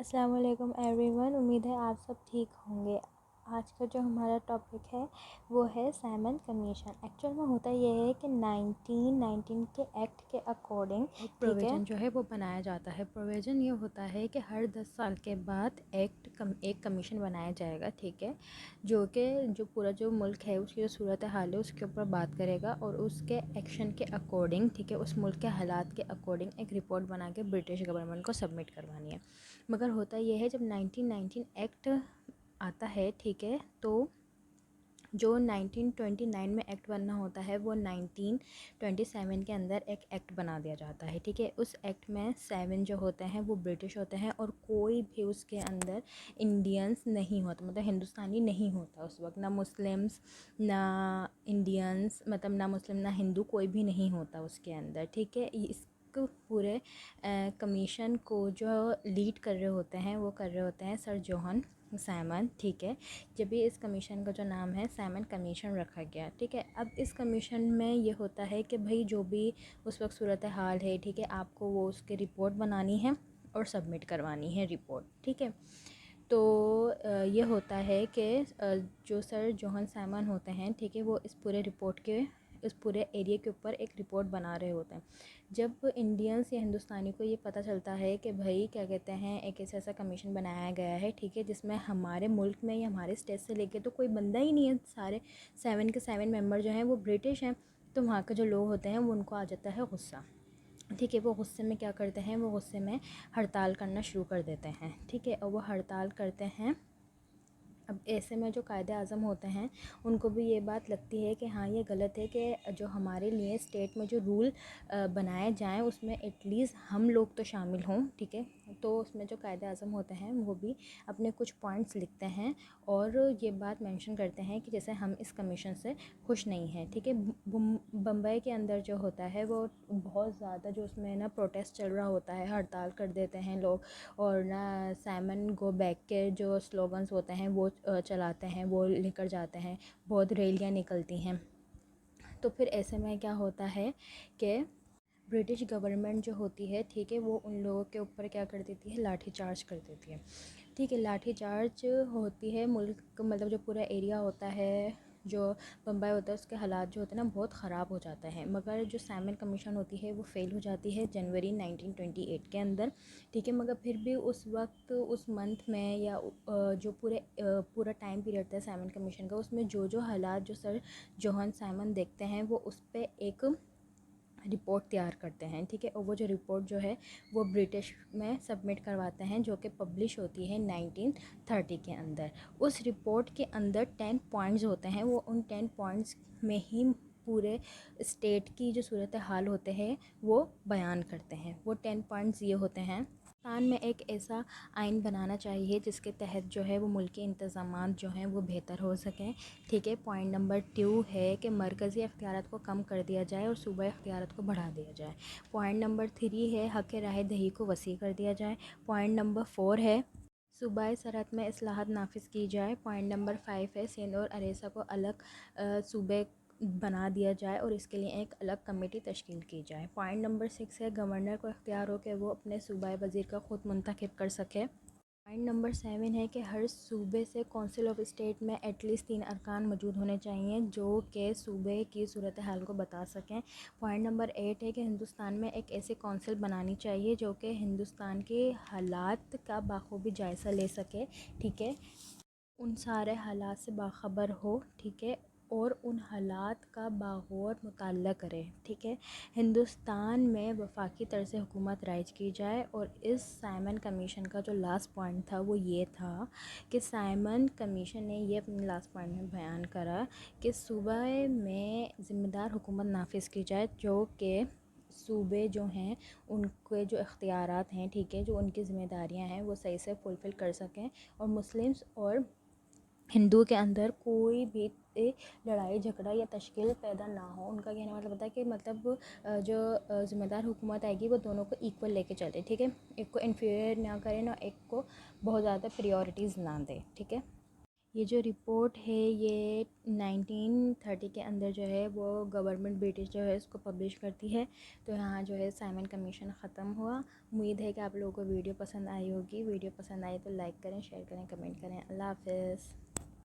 अस्सलाम वालेकुम एवरीवन। उम्मीद है आप सब ठीक होंगे। आज का जो हमारा टॉपिक है वो है साइमन कमीशन। एक्चुअल में होता ये है कि 1919 के एक्ट के अकॉर्डिंग प्रोविज़न जो है वो बनाया जाता है। प्रोविज़न ये होता है कि हर 10 साल के बाद एक कमीशन बनाया जाएगा, ठीक है, जो कि जो पूरा जो मुल्क है उसकी जो सूरत हाल है उसके ऊपर बात करेगा और उसके एक्शन के अकॉर्डिंग, ठीक है, उस मुल्क के हालात के अकॉर्डिंग एक रिपोर्ट बना के ब्रिटिश गवर्नमेंट को सबमिट करवानी है। मगर होता यह है जब 1919 एक्ट आता है, ठीक है, तो जो 1929 में एक्ट बनना होता है वो 1927 के अंदर एक एक्ट बना दिया जाता है, ठीक है। उस एक्ट में 7 जो होते हैं वो ब्रिटिश होते हैं और कोई भी उसके अंदर इंडियंस नहीं होता, मतलब हिंदुस्तानी नहीं होता उस वक्त, ना मुस्लिम्स ना इंडियंस, मतलब ना मुस्लिम ना हिंदू, कोई भी नहीं होता उसके अंदर, ठीक है। इस पूरे कमीशन को जो लीड कर रहे होते हैं वो कर रहे होते हैं सर जोहन साइमन, ठीक है। जब भी इस कमीशन का जो नाम है साइमन कमीशन रखा गया, ठीक है। अब इस कमीशन में ये होता है कि भाई जो भी उस वक्त सूरत हाल है, ठीक है, आपको वो उसकी रिपोर्ट बनानी है और सबमिट करवानी है रिपोर्ट, ठीक है। तो ये होता है कि जो सर जोहन साइमन होते हैं, ठीक है, वो इस पूरे रिपोर्ट के इस पूरे एरिया के ऊपर एक रिपोर्ट बना रहे होते हैं। जब इंडियंस या हिंदुस्तानी को ये पता चलता है कि भाई क्या कहते हैं एक ऐसा कमीशन बनाया गया है, ठीक है, जिसमें हमारे मुल्क में या हमारे स्टेट से लेके तो कोई बंदा ही नहीं है, सारे 7 के 7 मेंबर जो हैं वो ब्रिटिश हैं, तो वहाँ के जो लोग होते हैं वो उनको आ जाता है गुस्सा, ठीक है। वो गुस्से में क्या करते हैं, वो गुस्से में हड़ताल करना शुरू कर देते हैं, ठीक है। और वो हड़ताल करते हैं। अब ऐसे में जो कायदे आज़म होते हैं उनको भी ये बात लगती है कि हाँ ये गलत है कि जो हमारे लिए स्टेट में जो रूल बनाए जाएं उसमें एटलीस्ट हम लोग तो शामिल हों, ठीक है। तो उसमें जो कायदे आज़म होते हैं वो भी अपने कुछ पॉइंट्स लिखते हैं और ये बात मेंशन करते हैं कि जैसे हम इस कमीशन से खुश नहीं हैं, ठीक है। बम्बई के अंदर जो होता है वो बहुत ज़्यादा जो उसमें ना प्रोटेस्ट चल रहा होता है, हड़ताल कर देते हैं लोग और ना साइमन गो बैक के जो स्लोगन्स होते हैं वो चलाते हैं, वो लेकर जाते हैं, बहुत रैलियाँ निकलती हैं। तो फिर ऐसे में क्या होता है कि ब्रिटिश गवर्नमेंट जो होती है, ठीक है, वो उन लोगों के ऊपर क्या कर देती है, लाठी चार्ज कर देती है, ठीक है। लाठी चार्ज होती है मुल्क, मतलब जो पूरा एरिया होता है जो बम्बई होता है उसके हालात जो होते हैं ना बहुत ख़राब हो जाते हैं। मगर जो साइमन कमीशन होती है वो फ़ेल हो जाती है जनवरी 1928 के अंदर, ठीक है। मगर फिर भी उस वक्त उस मंथ में या जो पूरा टाइम पीरियड था साइमन कमीशन का, उसमें जो जो हालात जो सर जोहन साइमन देखते हैं वो उस पर एक रिपोर्ट तैयार करते हैं, ठीक है। और वो जो रिपोर्ट जो है वो ब्रिटिश में सबमिट करवाते हैं जो कि पब्लिश होती है 1930 के अंदर। उस रिपोर्ट के अंदर 10 पॉइंट्स होते हैं, वो उन 10 पॉइंट्स में ही पूरे स्टेट की जो सूरत हाल होते हैं वो बयान करते हैं। वो 10 पॉइंट्स ये होते हैं, पाकिस्तान में एक ऐसा आइन बनाना चाहिए जिसके तहत जो है वो मुल्की इंतज़ामात जो हैं वो बेहतर हो सकें, ठीक है। पॉइंट नंबर 2 है कि मरकज़ी अख्तियारात को कम कर दिया जाए और सूबाई अख्तियारात को बढ़ा दिया जाए। पॉइंट नंबर 3 है हक़ राय दही को वसी कर दिया जाए। पॉइंट नंबर 4 है सूबाई सरहद में इस्लाहत नाफिज की जाए। पॉइंट नंबर 5 है सिंध और अरेसा को अलग सूबे बना दिया जाए और इसके लिए एक अलग कमेटी तश्कील की जाए। पॉइंट नंबर 6 है गवर्नर को इख्तियार हो कि वो अपने सूबाई वज़ीर का ख़ुद मुंतखब कर सके। पॉइंट नंबर 7 है कि हर सूबे से कौंसिल ऑफ स्टेट में एटलीस्ट 3 अरकान मौजूद होने चाहिए जो कि सूबे की सूरत हाल को बता सकें। पॉइंट नंबर 8 है कि हिंदुस्तान में एक ऐसी कौंसिल बनानी चाहिए जो कि हिंदुस्तान के हालात का बाखूबी जायज़ा ले सके, ठीक है, उन सारे हालात से बाखबर हो, ठीक है, और उन हालात का बागौर मुताला करे, ठीक है। हिंदुस्तान में वफाकी तर्ज़ हुकूमत राइज की जाए। और इस साइमन कमीशन का जो लास्ट पॉइंट था वो ये था कि साइमन कमीशन ने ये अपने लास्ट पॉइंट में बयान करा कि सूबे में ज़िम्मेदार हुकूमत नाफिज की जाए जो कि सूबे जो हैं उनके जो इख्तियारात हैं, ठीक है, जो उनकी ज़िम्मेदारियां हैं वो सही से फुलफ़िल कर सकें और मुस्लिम्स और हिंदू के अंदर कोई भी लड़ाई झगड़ा या तश्कील पैदा ना हो। उनका कहने का मतलब होता है कि मतलब जो ज़िम्मेदार हुकूमत आएगी वो दोनों को इक्वल लेके चले, ठीक है, एक को इन्फीरियर ना करे ना एक को बहुत ज़्यादा प्रायोरिटीज़ ना दे, ठीक है। ये जो रिपोर्ट है ये 1930 के अंदर जो है वो गवर्नमेंट ब्रिटिश जो है इसको पब्लिश करती है। तो यहाँ जो है साइमन कमीशन ख़त्म हुआ। उम्मीद है कि आप लोगों को वीडियो पसंद आई होगी। वीडियो पसंद आई तो लाइक करें, शेयर करें, कमेंट करें। अल्लाह हाफ़िज़।